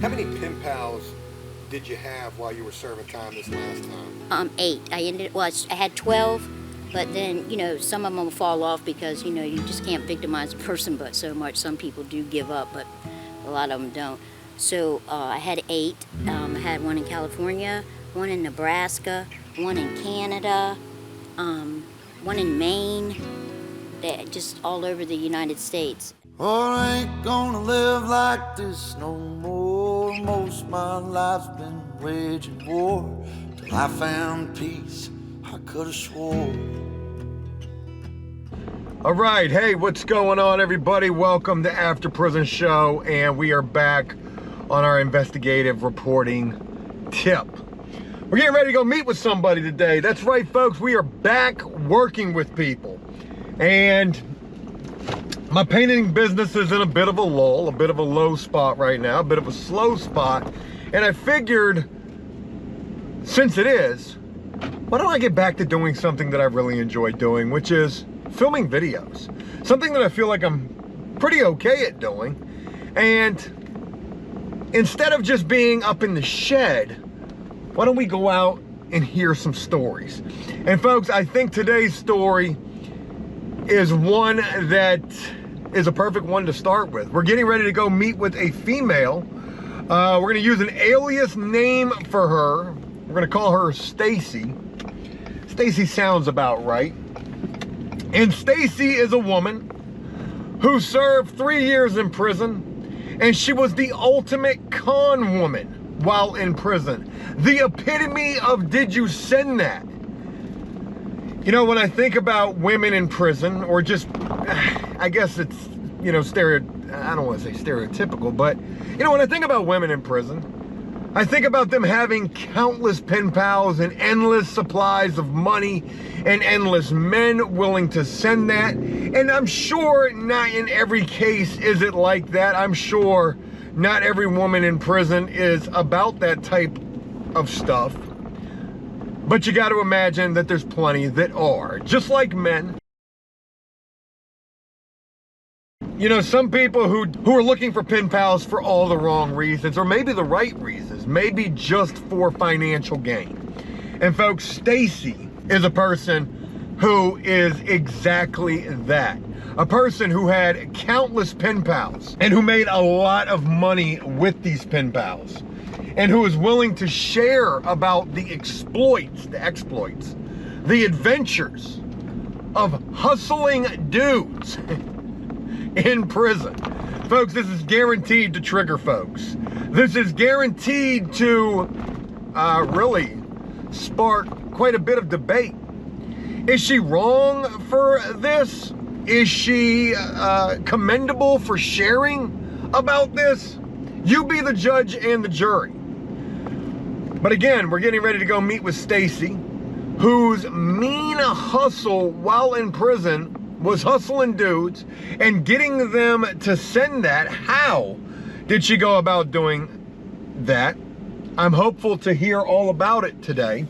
How many pen pals did you have while you were serving time this last time? 8. I had 12, but then, some of them will fall off because, you just can't victimize a person but so much. Some people do give up, but a lot of them don't. So I had 8. I had one in California, one in Nebraska, one in Canada, one in Maine, just all over the United States. Oh, I ain't gonna live like this no more. Most of my life's been waging war. Till I found peace, I could've swore. All right, hey, what's going on, everybody? Welcome to After Prison Show, and we are back on our investigative reporting tip. We're getting ready to go meet with somebody today. That's right, folks, we are back working with people. And my painting business is in a bit of a lull, a bit of a low spot right now, a bit of a slow spot. And I figured, since it is, why don't I get back to doing something that I really enjoy doing, which is filming videos. Something that I feel like I'm pretty okay at doing. And instead of just being up in the shed, why don't we go out and hear some stories? And folks, I think today's story is one that is a perfect one to start with. We're getting ready to go meet with a female. We're gonna use an alias name for her. We're gonna call her Stacy. Stacy sounds about right. And Stacy is a woman who served 3 years in prison, and she was the ultimate con woman while in prison. The epitome of did you send that? You know, when I think about women in prison, or just, I guess it's, I don't want to say stereotypical, but, when I think about women in prison, I think about them having countless pen pals and endless supplies of money and endless men willing to send that. And I'm sure not in every case is it like that. I'm sure not every woman in prison is about that type of stuff. But you got to imagine that there's plenty that are, just like men. Some people who are looking for pen pals for all the wrong reasons, or maybe the right reasons, maybe just for financial gain. And folks, Stacy is a person who is exactly that. A person who had countless pen pals and who made a lot of money with these pen pals, and who is willing to share about the exploits, the adventures of hustling dudes in prison. Folks, this is guaranteed to trigger folks. This is guaranteed to really spark quite a bit of debate. Is she wrong for this? Is she commendable for sharing about this? You be the judge and the jury. But again, we're getting ready to go meet with Stacy, whose mean hustle while in prison was hustling dudes and getting them to send that. How did she go about doing that? I'm hopeful to hear all about it today.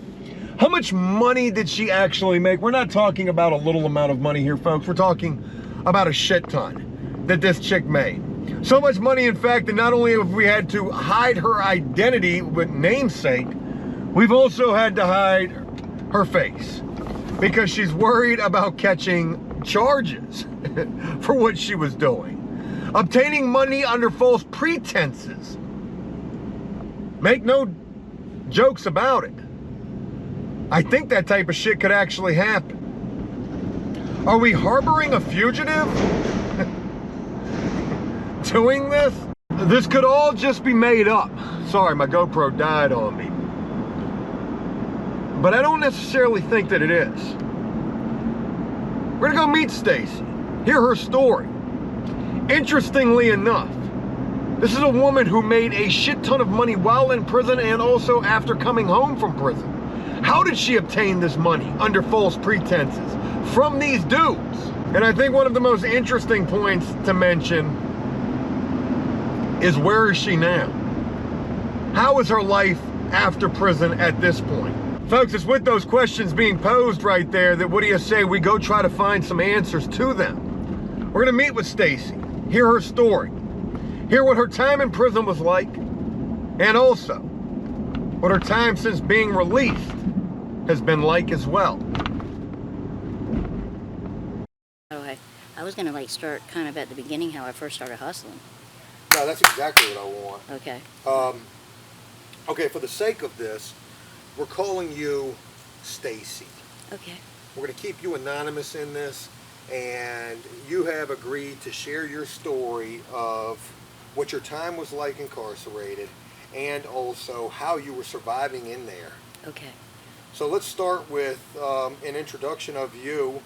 How much money did she actually make? We're not talking about a little amount of money here, folks. We're talking about a shit ton that this chick made. So much money, in fact, that not only have we had to hide her identity with namesake, we've also had to hide her face because she's worried about catching charges for what she was doing. Obtaining money under false pretenses. Make no jokes about it. I think that type of shit could actually happen. Are we harboring a fugitive doing this? This could all just be made up. Sorry, my GoPro died on me. But I don't necessarily think that it is. We're gonna go meet Stacy, hear her story. Interestingly enough, this is a woman who made a shit ton of money while in prison and also after coming home from prison. How did she obtain this money under false pretenses from these dudes? And I think one of the most interesting points to mention is, where is she now? How is her life after prison at this point? Folks, it's with those questions being posed right there that what do you say we go try to find some answers to them. We're gonna meet with Stacy, hear her story, hear what her time in prison was like, and also what her time since being released has been like as well. Okay. I was gonna like start kind of at the beginning how I first started hustling. No, that's exactly what I want. Okay. Okay, for the sake of this, we're calling you Stacy. Okay. We're going to keep you anonymous in this, and you have agreed to share your story of what your time was like incarcerated and also how you were surviving in there. Okay. So let's start with an introduction of you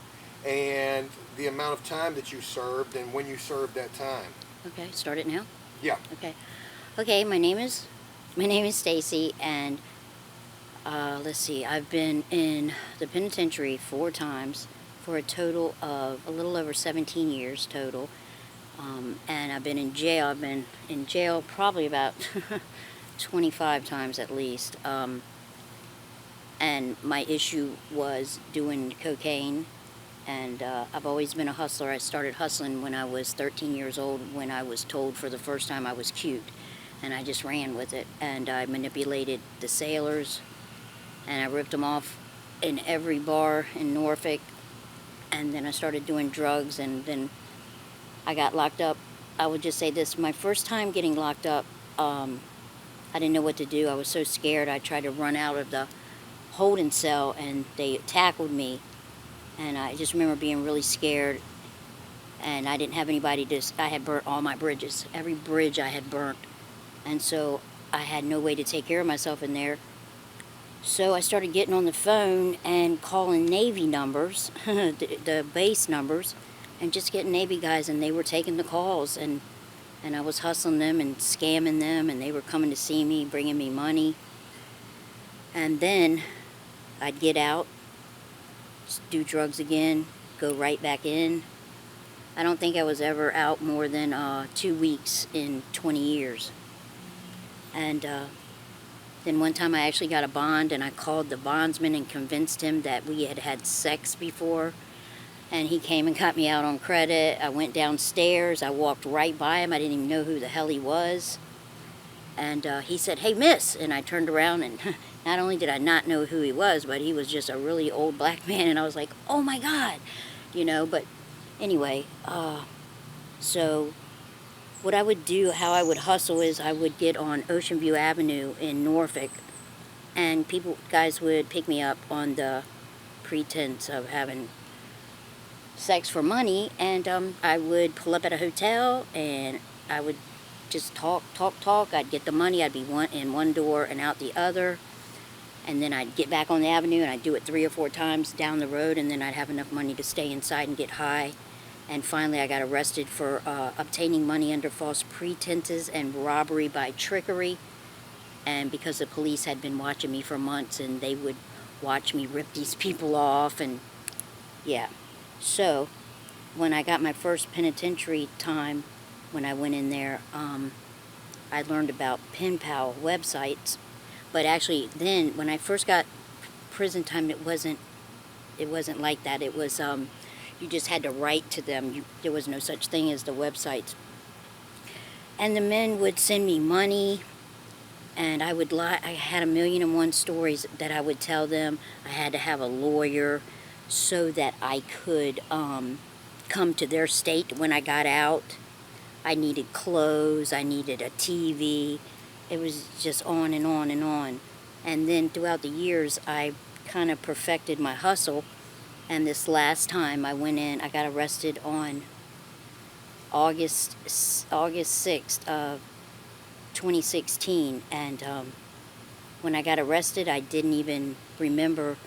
and the amount of time that you served and when you served that time. Okay. Start it now. Yeah. Okay. Okay. My name is Stacy, and let's see. I've been in the penitentiary 4 times for a total of a little over 17 years total. And I've been in jail. I've been in jail probably about 25 times at least. And my issue was doing cocaine. And I've always been a hustler. I started hustling when I was 13 years old, when I was told for the first time I was cute. And I just ran with it. And I manipulated the sailors. And I ripped them off in every bar in Norfolk. And then I started doing drugs, and then I got locked up. I would just say this, my first time getting locked up, I didn't know what to do. I was so scared. I tried to run out of the holding cell, and they tackled me. And I just remember being really scared, and I didn't have anybody to, I had burnt all my bridges. Every bridge I had burnt. And so I had no way to take care of myself in there. So I started getting on the phone and calling Navy numbers, the base numbers, and just getting Navy guys, and they were taking the calls, and I was hustling them and scamming them, and they were coming to see me, bringing me money. And then I'd get out, do drugs again, go right back in. I don't think I was ever out more than 2 weeks in 20 years. And then one time I actually got a bond, and I called the bondsman and convinced him that we had had sex before. And he came and got me out on credit. I went downstairs. I walked right by him. I didn't even know who the hell he was. And he said, "Hey, miss." And I turned around, and not only did I not know who he was, but he was just a really old black man. And I was like, oh my God, you know. But anyway, so what I would do, how I would hustle is I would get on Ocean View Avenue in Norfolk, and guys would pick me up on the pretense of having sex for money, and I would pull up at a hotel, and I would just talk. I'd get the money. I'd be in one door and out the other, and then I'd get back on the avenue, and I'd do it 3 or 4 times down the road, and then I'd have enough money to stay inside and get high. And finally, I got arrested for obtaining money under false pretenses and robbery by trickery. And because the police had been watching me for months, and they would watch me rip these people off, and yeah. So when I got my first penitentiary time, when I went in there, I learned about pen pal websites. But actually, then when I first got prison time, it wasn't like that. It was you just had to write to them. There was no such thing as the websites. And the men would send me money, and I would lie. I had 1,000,001 stories that I would tell them. I had to have a lawyer so that I could come to their state when I got out. I needed clothes. I needed a TV. It was just on and on and on. And then throughout the years, I kind of perfected my hustle. And this last time I went in, I got arrested on August 6th of 2016. And when I got arrested, I didn't even remember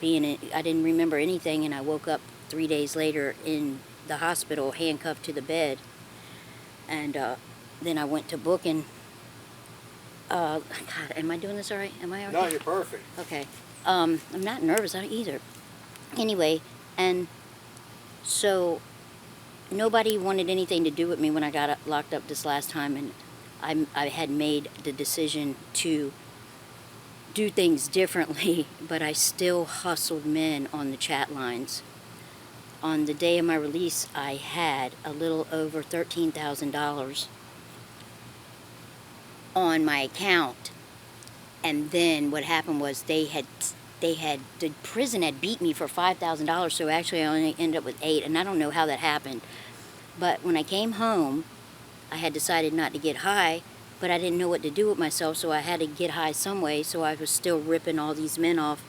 I didn't remember anything. And I woke up 3 days later in the hospital, handcuffed to the bed. And then I went to booking. God, am I doing this all right? Am I all right? No, you're perfect. Okay. I'm not nervous either. Anyway, and so nobody wanted anything to do with me when I got locked up this last time, and I had made the decision to do things differently, but I still hustled men on the chat lines. On the day of my release, I had a little over $13,000. on my account. And then what happened was the prison had beat me for $5,000, so actually I only ended up with 8, and I don't know how that happened. But when I came home, I had decided not to get high, but I didn't know what to do with myself, so I had to get high some way, so I was still ripping all these men off.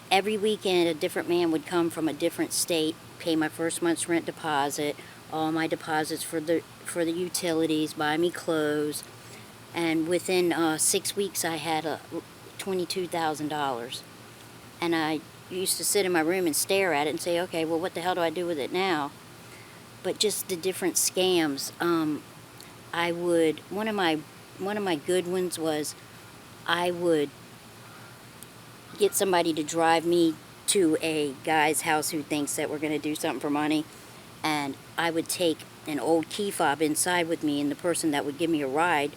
Every weekend, a different man would come from a different state, pay my first month's rent deposit, all my deposits for the utilities, buy me clothes, and within 6 weeks I had $22,000. And I used to sit in my room and stare at it and say, okay, well, what the hell do I do with it now? But just the different scams. One of my good ones was I would get somebody to drive me to a guy's house who thinks that we're going to do something for money, and I would take an old key fob inside with me, and the person that would give me a ride,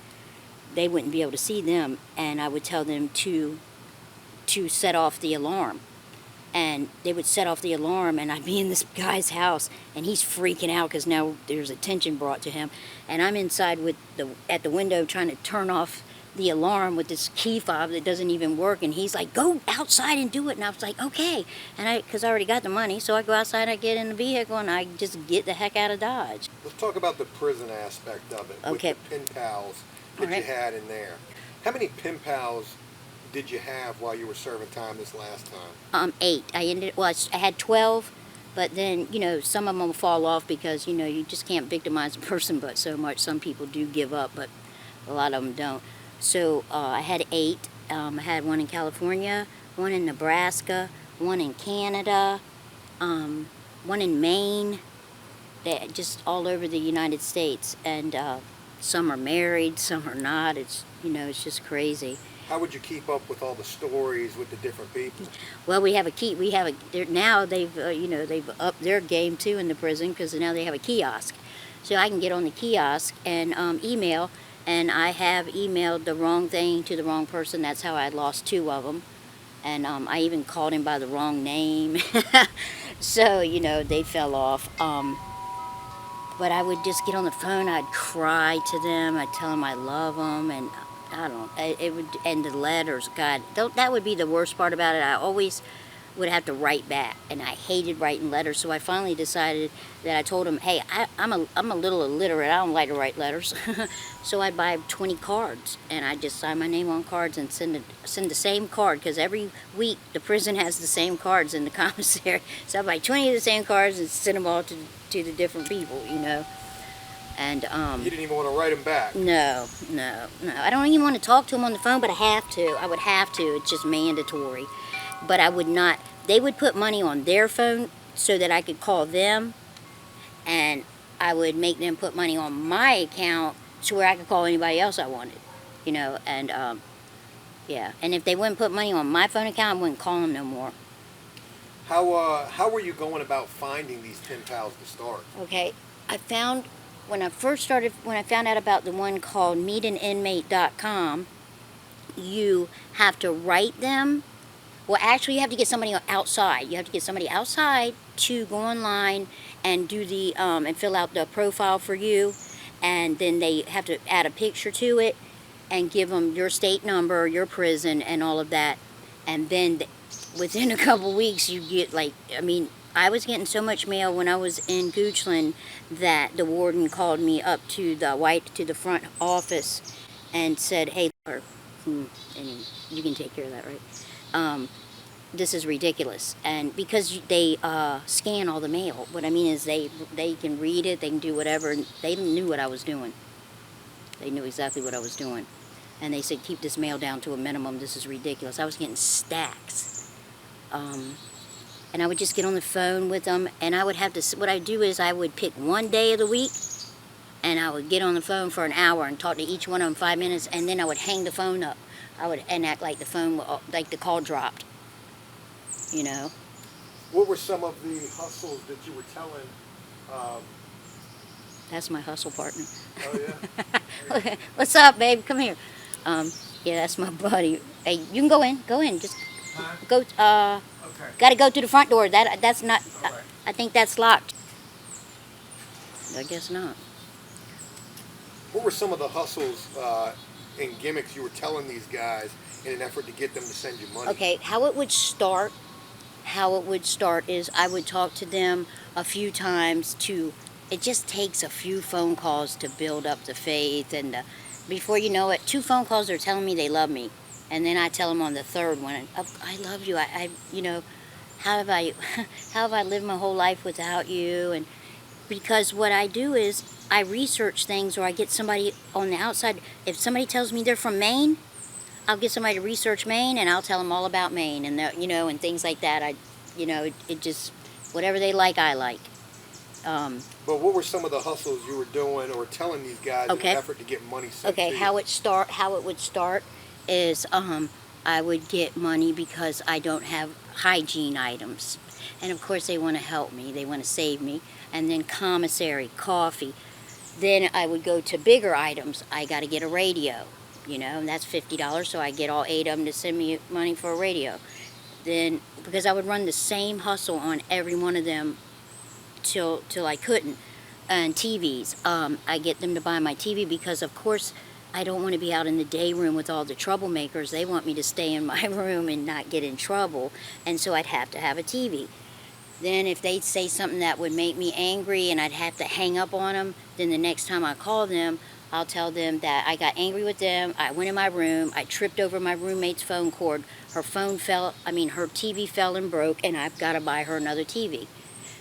they wouldn't be able to see them, and I would tell them to set off the alarm. And they would set off the alarm, and I'd be in this guy's house, and he's freaking out because now there's attention brought to him, and I'm inside at the window trying to turn off the alarm with this key fob that doesn't even work, and he's like, go outside and do it, and I was like, okay, and because I already got the money, so I go outside, I get in the vehicle, and I just get the heck out of Dodge. Let's talk about the prison aspect of it. Okay. With the pen pals that All right. you had in there. How many pen pals did you have while you were serving time this last time? 8. I had 12, but then, some of them will fall off because, you just can't victimize a person but so much. Some people do give up, but a lot of them don't. So I had 8. I had one in California, one in Nebraska, one in Canada, one in Maine, just all over the United States. And some are married, some are not. It's just crazy. How would you keep up with all the stories with the different people? Well, now they've upped their game too in the prison because now they have a kiosk. So I can get on the kiosk and email, and I have emailed the wrong thing to the wrong person. That's how I lost 2 of them. And I even called him by the wrong name. So, they fell off. But I would just get on the phone, I'd cry to them, I'd tell them I love them, and and the letters, God, that would be the worst part about it. I always would have to write back, and I hated writing letters, so I finally decided that I told them, hey, I'm a little illiterate, I don't like to write letters. So I'd buy 20 cards, and I'd just sign my name on cards and send the same card, because every week the prison has the same cards in the commissary. So I'd buy 20 of the same cards and send them all to the different people, And You didn't even want to write them back? No. I don't even want to talk to them on the phone, but I have to. I would have to. It's just mandatory. But I would not. They would put money on their phone so that I could call them, and I would make them put money on my account to where I could call anybody else I wanted, and yeah. And if they wouldn't put money on my phone account, I wouldn't call them no more. How were you going about finding these pen pals to start? Okay, when I found out about the one called meetaninmate.com, you have to write them. Well, actually, you have to get somebody outside. You have to get somebody outside to go online and do and fill out the profile for you, and then they have to add a picture to it and give them your state number, your prison, and all of that. And then within a couple weeks, you get I was getting so much mail when I was in Goochland that the warden called me up to the front office and said, hey, and you can take care of that, right? This is ridiculous. And because they scan all the mail, what I mean is they can read it, they can do whatever, and they knew what I was doing. They knew exactly what I was doing. And they said, keep this mail down to a minimum, this is ridiculous. I was getting stacks. And I would just get on the phone with them, and I would have to, what I do is I would pick one day of the week, and I would get on the phone for an hour and talk to each one of them 5 minutes, and then I would hang the phone up. And act like the phone, like the call dropped, What were some of the hustles that you were telling? That's my hustle partner. Oh, yeah? What's up, babe? Come here. Yeah, that's my buddy. Hey, you can go in, just go, Okay. gotta go through the front door. That's not, All right. I think that's locked. I guess not. What were some of the hustles and gimmicks you were telling these guys in an effort to get them to send you money? Okay, how it would start is I would talk to them a few times it just takes a few phone calls to build up the faith, and before you know it, 2 phone calls are telling me they love me, and then I tell them on the third one, I love you, I you know, how have I how have I lived my whole life without you? And because what I do is I research things, or I get somebody on the outside. If somebody tells me they're from Maine, I'll get somebody to research Maine, and I'll tell them all about Maine, and and things like that. It just, whatever they like, I like. But what were some of the hustles you were doing or telling these guys in an effort to get money sent to you? How it would start is I would get money because I don't have hygiene items, and of course they want to help me, they want to save me, and then commissary, coffee. Then I would go to bigger items. I got to get a radio, and that's $50, so I get all 8 of them to send me money for a radio. Then, because I would run the same hustle on every one of them till I couldn't. And TVs, I get them to buy my TV because, of course, I don't want to be out in the day room with all the troublemakers. They want me to stay in my room and not get in trouble, and so I'd have to have a TV. Then if they'd say something that would make me angry and I'd have to hang up on them, then the next time I call them, I'll tell them that I got angry with them, I went in my room, I tripped over my roommate's phone cord, her TV fell and broke, and I've got to buy her another TV.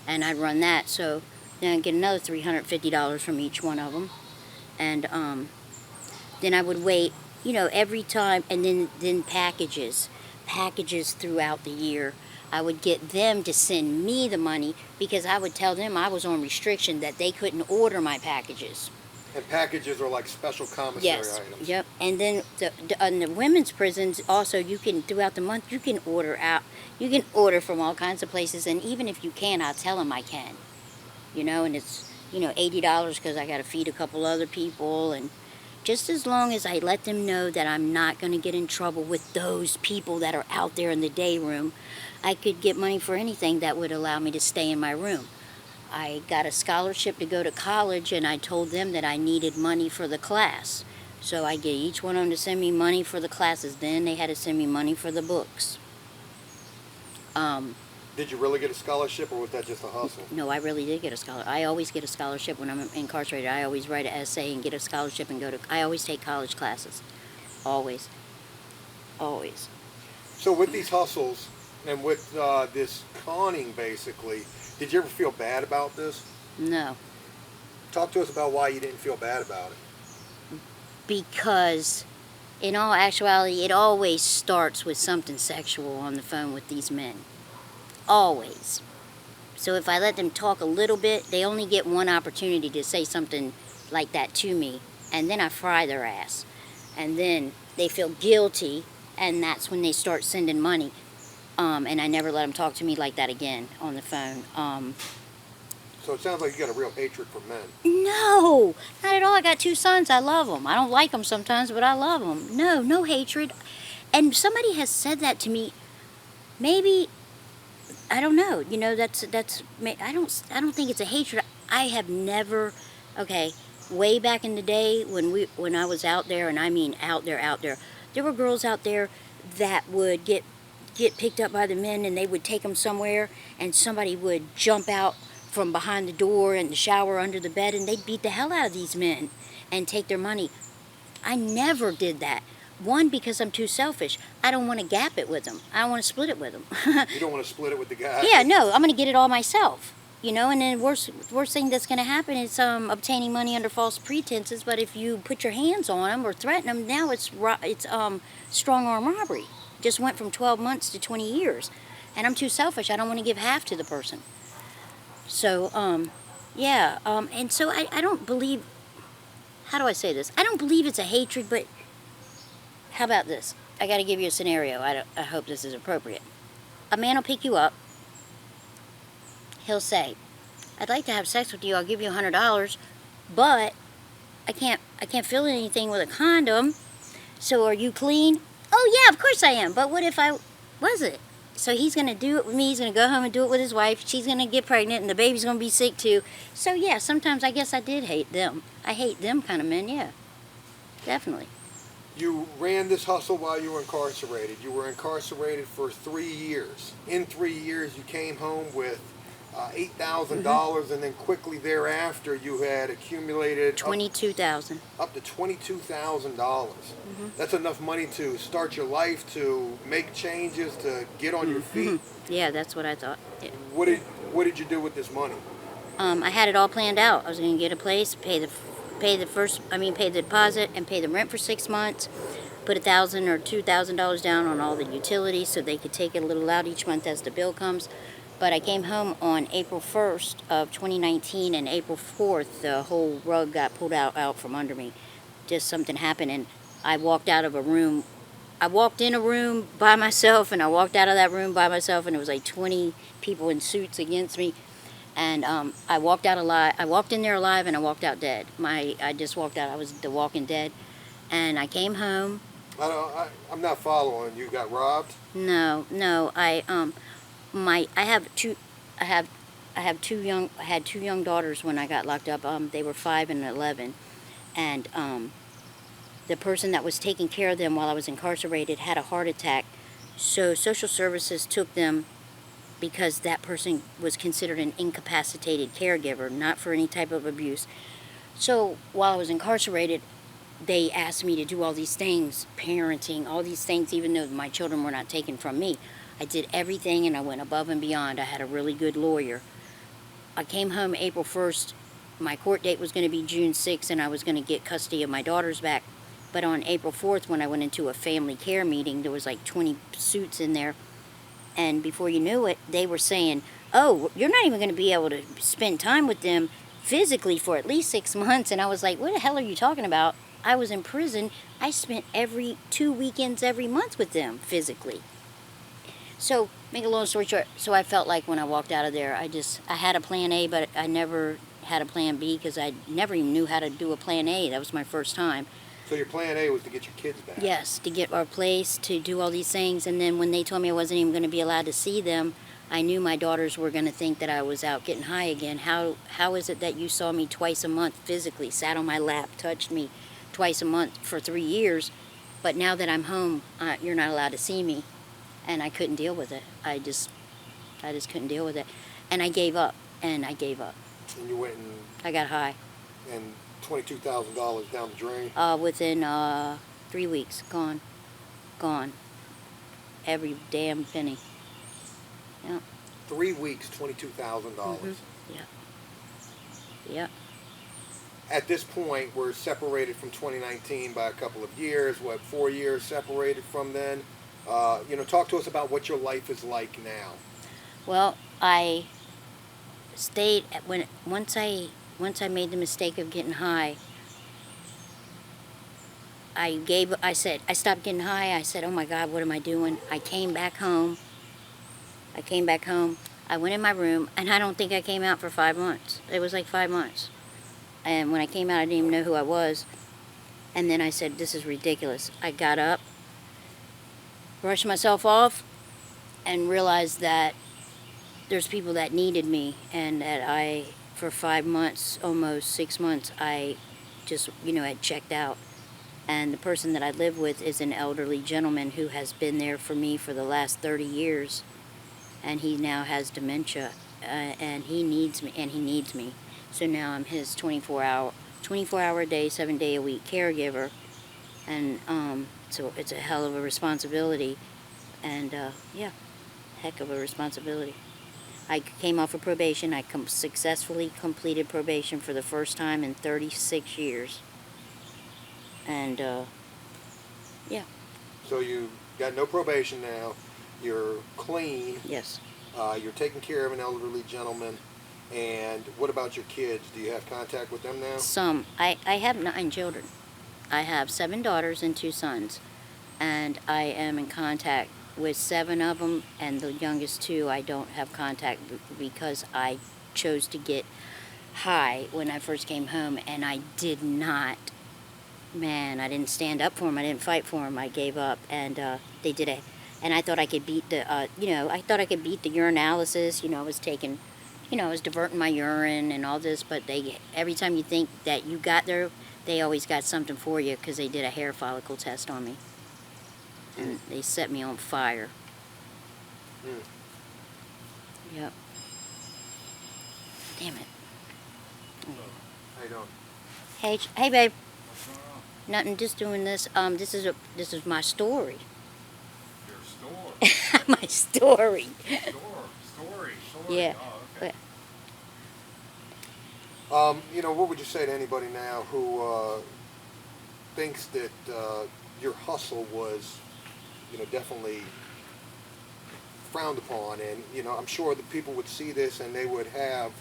And I'd run that, so then I'd get another $350 from each one of them. And then I would wait, every time, and then packages throughout the year. I would get them to send me the money because I would tell them I was on restriction, that they couldn't order my packages. And packages are like special commissary items. Yep. And then in the women's prisons, also, you can, throughout the month, you can order from all kinds of places, and even if you can, I'll tell them I can. And it's, $80 because I got to feed a couple other people, and just as long as I let them know that I'm not going to get in trouble with those people that are out there in the day room, I could get money for anything that would allow me to stay in my room. I got a scholarship to go to college, and I told them that I needed money for the class. So I get each one of them to send me money for the classes. Then they had to send me money for the books. Did you really get a scholarship, or was that just a hustle? No, I really did get a scholarship. I always get a scholarship when I'm incarcerated. I always write an essay and get a scholarship and I always take college classes. Always. Always. So with these hustles and with this conning, basically, did you ever feel bad about this? No. Talk to us about why you didn't feel bad about it. Because, in all actuality, it always starts with something sexual on the phone with these men. Always. So if I let them talk a little bit, they only get one opportunity to say something like that to me, and then I fry their ass. And then they feel guilty, and that's when they start sending money. And I never let them talk to me like that again on the phone. So it sounds like you got a real hatred for men. No, not at all. I got 2 sons. I love them. I don't like them sometimes, but I love them. No hatred. And somebody has said that to me. Maybe, I don't know. That's. I don't think it's a hatred. I have never. Okay, way back in the day when I was out there, and I mean out there, there were girls out there that would get picked up by the men, and they would take them somewhere, and somebody would jump out from behind the door in the shower under the bed, and they'd beat the hell out of these men and take their money. I never did that. One, because I'm too selfish. I don't want to gap it with them. I don't want to split it with them. You don't want to split it with the guy? Yeah, no, I'm going to get it all myself. And then worst thing that's going to happen is obtaining money under false pretenses. But if you put your hands on them or threaten them, now it's strong arm robbery. Just went from 12 months to 20 years. And I'm too selfish. I don't want to give half to the person. So, and so I don't believe, how do I say this? I don't believe it's a hatred, but how about this? I got to give you a scenario. I hope this is appropriate. A man will pick you up. He'll say, I'd like to have sex with you. I'll give you $100, but I can't feel anything with a condom. So are you clean? Oh, yeah, of course I am. But what if I wasn't? So he's going to do it with me. He's going to go home and do it with his wife. She's going to get pregnant, and the baby's going to be sick, too. So, yeah, sometimes I guess I did hate them. I hate them kind of men, yeah. Definitely. You ran this hustle while you were incarcerated. You were incarcerated for 3 years. In 3 years, you came home with $8,000, and then quickly thereafter, you had accumulated $22,000. Up to $22,000. That's enough money to start your life, to make changes, to get on your feet. Yeah, that's what I thought. Yeah. What did you do with this money? I had it all planned out. I was going to get a place, pay the deposit, and pay the rent for 6 months. Put $1,000 or $2,000 down on all the utilities so they could take it a little out each month as the bill comes. But I came home on April 1st of 2019, and April 4th, the whole rug got pulled out from under me. Just something happened, and I walked out of a room. I walked in a room by myself, and I walked out of that room by myself, and it was like 20 people in suits against me. And I walked out alive. I walked in there alive, and I walked out dead. I just walked out. I was the walking dead. And I came home. I'm not following. You got robbed? No. I had two young daughters when I got locked up. They were 5 and 11, and the person that was taking care of them while I was incarcerated had a heart attack. So social services took them because that person was considered an incapacitated caregiver, not for any type of abuse. So while I was incarcerated, they asked me to do all these things, parenting, all these things, even though my children were not taken from me. I did everything, and I went above and beyond. I had a really good lawyer. I came home April 1st. My court date was going to be June 6th, and I was going to get custody of my daughters back. But on April 4th, when I went into a family care meeting, there was like 20 suits in there. And before you knew it, they were saying, oh, you're not even going to be able to spend time with them physically for at least 6 months. And I was like, what the hell are you talking about? I was in prison. I spent every 2 weekends every month with them physically. So, make a long story short, so I felt like when I walked out of there, I had a plan A, but I never had a plan B because I never even knew how to do a plan A. That was my first time. So your plan A was to get your kids back? Yes, to get our place, to do all these things. And then when they told me I wasn't even going to be allowed to see them, I knew my daughters were going to think that I was out getting high again. How is it that you saw me twice a month physically, sat on my lap, touched me twice a month for 3 years, but now that I'm home, you're not allowed to see me? And I couldn't deal with it. I just couldn't deal with it. And I gave up, and I gave up. And you went and... I got high. And $22,000 down the drain? Within 3 weeks, gone. Every damn penny. Yeah. 3 weeks, $22,000. Yeah. At this point, we're separated from 2019 by a couple of years. 4 years separated from then? Talk to us about what your life is like now. Well, I stayed once I made the mistake of getting high. I stopped getting high. I said, oh my God, what am I doing? I came back home. I went in my room, and I don't think I came out for 5 months. It was like 5 months. And when I came out, I didn't even know who I was. And then I said, this is ridiculous. I got up, brushed myself off, and realized that there's people that needed me, and that for 5 months, almost 6 months, I just, had checked out. And the person that I live with is an elderly gentleman who has been there for me for the last 30 years, and he now has dementia, and he needs me. So now I'm his 24-hour a day, 7-day a week caregiver, and so it's a hell of a responsibility, and heck of a responsibility. I came off of probation. I successfully completed probation for the first time in 36 years, and yeah. So you got no probation now. You're clean. Yes. You're taking care of an elderly gentleman. And what about your kids? Do you have contact with them now? Some. I have 9 children. I have 7 daughters and 2 sons. And I am in contact with 7 of them, and the youngest 2 I don't have contact because I chose to get high when I first came home, and I did not. Man, I didn't stand up for them. I didn't fight for them. I gave up, and they did it. And I thought I could beat the, I thought I could beat the urinalysis. I was taking, I was diverting my urine and all this, but every time you think that you got there, they always got something for you because they did a hair follicle test on me. And they set me on fire. Yep. Damn it. How you doing? Hey, babe. Nothing. Just doing this. This is my story. Your store. My story. Story. Yeah. Oh, okay. You know, what would you say to anybody now who thinks that your hustle was, you know, definitely frowned upon? And, you know, I'm sure that people would see this and they would have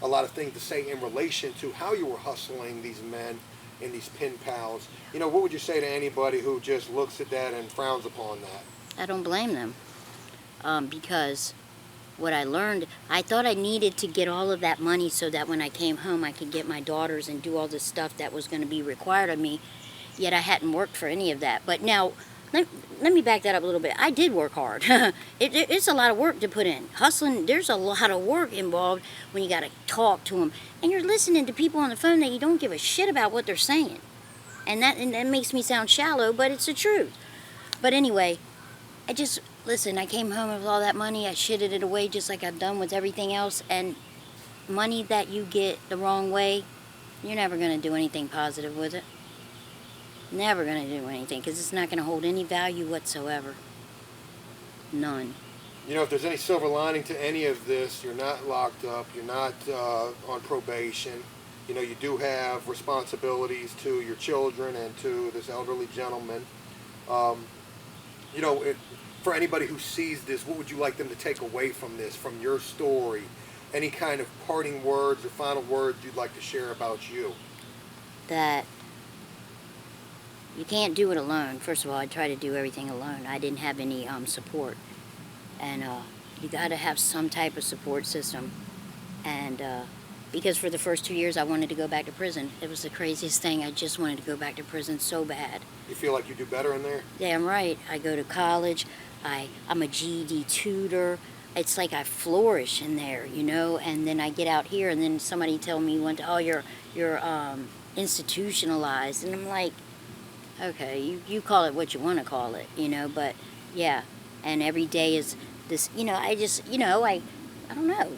a lot of things to say in relation to how you were hustling these men and these pen pals. You know, what would you say to anybody who just looks at that and frowns upon that? I don't blame them. Because what I learned, I thought I needed to get all of that money so that when I came home I could get my daughters and do all the stuff that was going to be required of me, yet I hadn't worked for any of that. But now, let me back that up a little bit. I did work hard. It's a lot of work to put in. Hustling, there's a lot of work involved when you got to talk to them. And you're listening to people on the phone that you don't give a shit about what they're saying. And that makes me sound shallow, but it's the truth. But anyway, listen, I came home with all that money. I shitted it away just like I've done with everything else. And money that you get the wrong way, you're never going to do anything positive with it. Never going to do anything, because it's not going to hold any value whatsoever. None. You know, if there's any silver lining to any of this, you're not locked up, you're not on probation. You know, you do have responsibilities to your children and to this elderly gentleman. You know, for anybody who sees this, what would you like them to take away from this, from your story? Any kind of parting words or final words you'd like to share about you? That you can't do it alone. First of all, I try to do everything alone. I didn't have any support. And you got to have some type of support system. And because for the first 2 years I wanted to go back to prison. It was the craziest thing. I just wanted to go back to prison so bad. You feel like you do better in there? Damn right. I go to college. I'm a GED tutor. It's like I flourish in there, you know. And then I get out here, and then somebody tell me one day, oh, you're institutionalized. And I'm like, okay, you call it what you want to call it, you know. But yeah, and every day is this, you know. I don't know.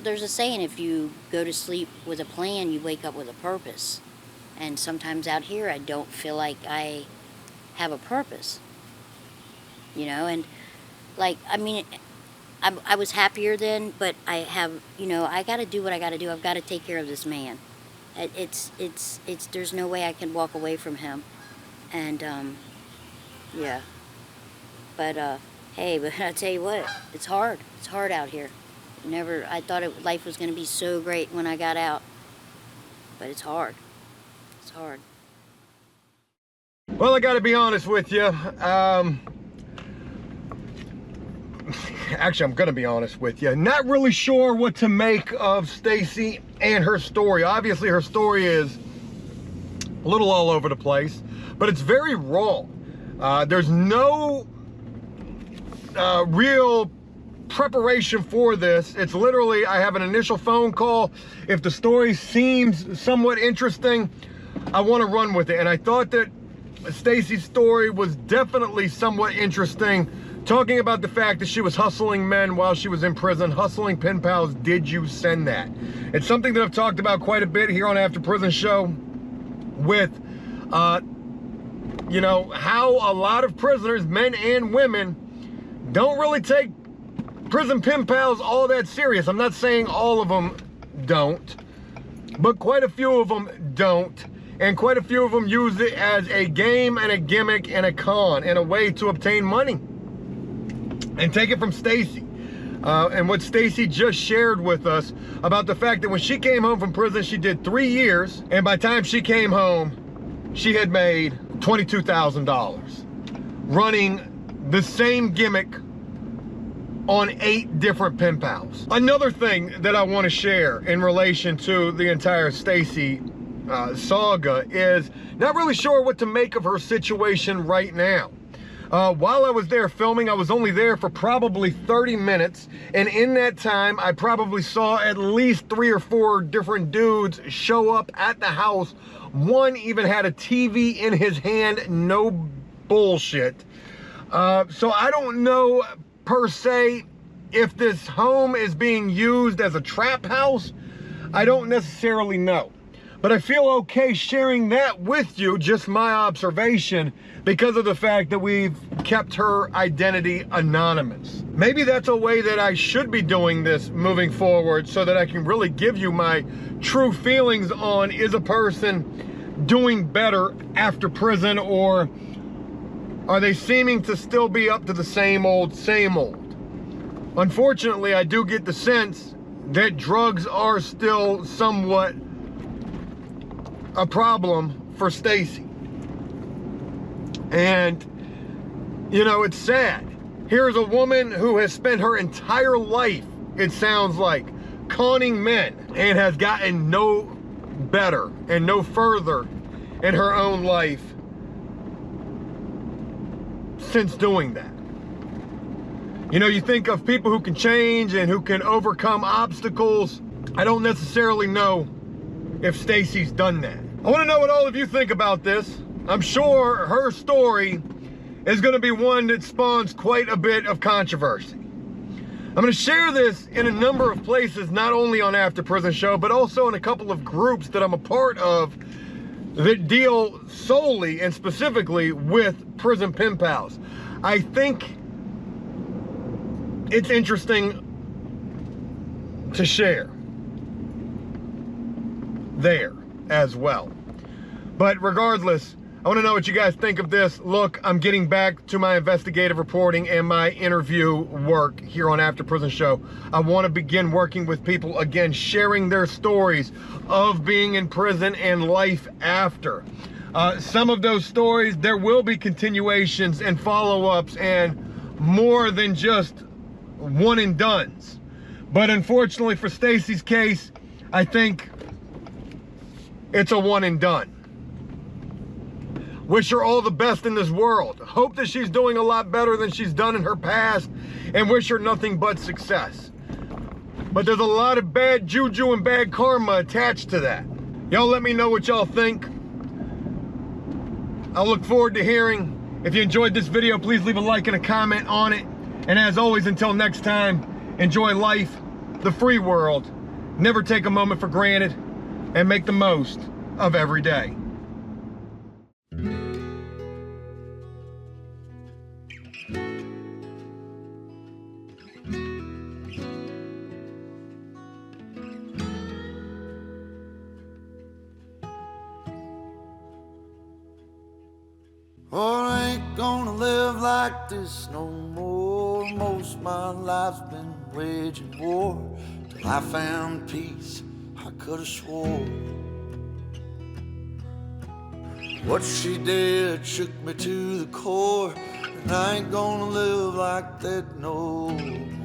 There's a saying: if you go to sleep with a plan, you wake up with a purpose. And sometimes out here, I don't feel like I have a purpose, you know. And like, I mean, I was happier then, but I have, you know, I got to do what I got to do. I've got to take care of this man. It's there's no way I can walk away from him. And yeah. But hey, but I tell you what, it's hard. It's hard out here. I thought life was going to be so great when I got out, but it's hard. It's hard. Well, I got to be honest with you. Actually, I'm going to be honest with you. Not really sure what to make of Stacy and her story. Obviously, her story is a little all over the place, but it's very raw. There's no real preparation for this. It's literally, I have an initial phone call. If the story seems somewhat interesting, I want to run with it. And I thought that Stacy's story was definitely somewhat interesting, talking about the fact that she was hustling men while she was in prison, hustling pen pals. Did you send that? It's something that I've talked about quite a bit here on After Prison Show with, you know, how a lot of prisoners, men and women, don't really take prison pen pals all that serious. I'm not saying all of them don't, but quite a few of them don't. And quite a few of them use it as a game and a gimmick and a con and a way to obtain money. And take it from Stacy. And what Stacy just shared with us about the fact that when she came home from prison, she did 3 years. And by the time she came home, she had made $22,000 running the same gimmick on 8 different pen pals. Another thing that I want to share in relation to the entire Stacy saga is not really sure what to make of her situation right now. While I was there filming, I was only there for probably 30 minutes. And in that time, I probably saw at least 3 or 4 different dudes show up at the house One even had a TV in his hand, no bullshit. So I don't know per se if this home is being used as a trap house. I don't necessarily know. But I feel okay sharing that with you, just my observation, because of the fact that we've kept her identity anonymous. Maybe that's a way that I should be doing this moving forward, so that I can really give you my true feelings on, is a person doing better after prison, or are they seeming to still be up to the same old, same old? Unfortunately, I do get the sense that drugs are still somewhat a problem for Stacy. And, you know, it's sad. Here's a woman who has spent her entire life, it sounds like, conning men, and has gotten no better and no further in her own life since doing that. You know, you think of people who can change and who can overcome obstacles. I don't necessarily know if Stacy's done that. I want to know what all of you think about this. I'm sure her story is going to be one that spawns quite a bit of controversy. I'm going to share this in a number of places, not only on After Prison Show, but also in a couple of groups that I'm a part of that deal solely and specifically with prison pen pals. I think it's interesting to share there as well. But regardless, I want to know what you guys think of this. Look, I'm getting back to my investigative reporting and my interview work here on After Prison Show. I want to begin working with people again, sharing their stories of being in prison and life after. Some of those stories, there will be continuations and follow-ups and more than just one and dones. But unfortunately for Stacy's case, I think it's a one and done. Wish her all the best in this world. Hope that she's doing a lot better than she's done in her past, and wish her nothing but success. But there's a lot of bad juju and bad karma attached to that. Y'all let me know what y'all think. I'll look forward to hearing. If you enjoyed this video, please leave a like and a comment on it. And as always, until next time, enjoy life, the free world. Never take a moment for granted, and make the most of every day. Oh, I ain't gonna live like this no more. Most my life's been waging war till I found peace. I could've swore what she did shook me to the core, and I ain't gonna live like that no more.